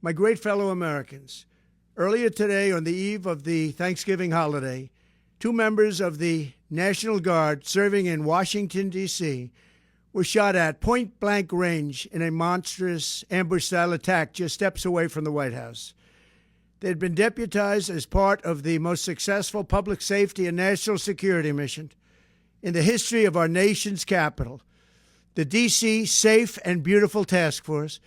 My great fellow Americans, earlier today, on the eve of the Thanksgiving holiday, two members of the National Guard serving in Washington, D.C., were shot at point-blank range in a monstrous ambush-style attack just steps away from the White House. They had been deputized as part of the most successful public safety and national security mission in the history of our nation's capital, the D.C. Safe and Beautiful Task Force,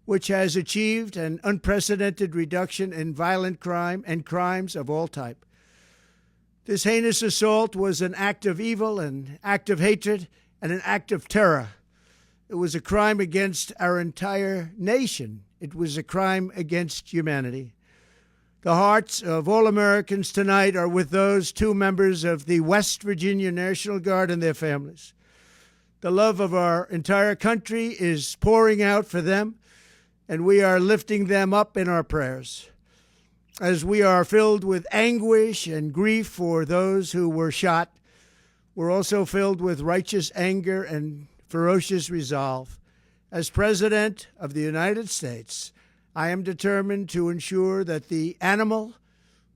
which has achieved an unprecedented reduction in violent crime and crimes of all type. This heinous assault was an act of evil, an act of hatred, and an act of terror. It was a crime against our entire nation. It was a crime against humanity. The hearts of all Americans tonight are with those two members of the West Virginia National Guard and their families. The love of our entire country is pouring out for them, and we are lifting them up in our prayers. As we are filled with anguish and grief for those who were shot, we're also filled with righteous anger and ferocious resolve. As President of the United States, I am determined to ensure that the animal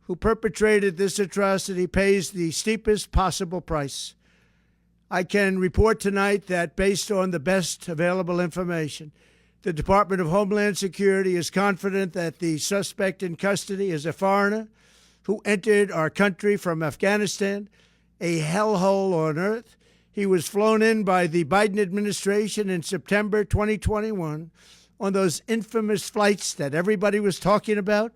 who perpetrated this atrocity pays the steepest possible price. I can report tonight that, based on the best available information, the Department of Homeland Security is confident that the suspect in custody is a foreigner who entered our country from Afghanistan, a hellhole on earth. He was flown in by the Biden administration in September 2021 on those infamous flights that everybody was talking about.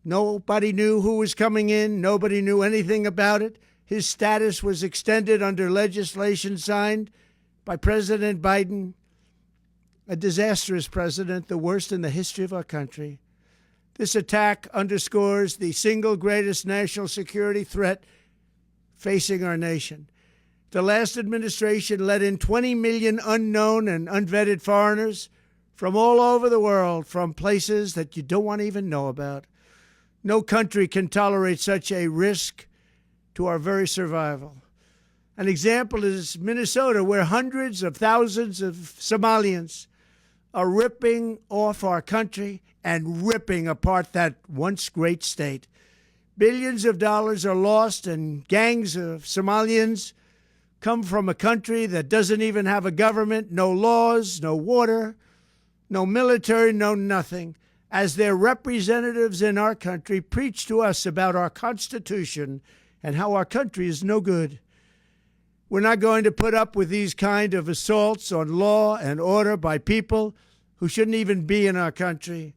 Nobody knew who was coming in. Nobody knew anything about it. His status was extended under legislation signed by President Biden, a disastrous president, the worst in the history of our country. This attack underscores the single greatest national security threat facing our nation. The last administration let in 20 million unknown and unvetted foreigners from all over the world, from places that you don't want to even know about. No country can tolerate such a risk to our very survival. An example is Minnesota, where hundreds of thousands of Somalians are ripping off our country and ripping apart that once great state. Billions of dollars are lost, and gangs of Somalians come from a country that doesn't even have a government, no laws, no water, no military, no nothing. As their representatives in our country preach to us about our Constitution and how our country is no good. We're not going to put up with these kind of assaults on law and order by people who shouldn't even be in our country.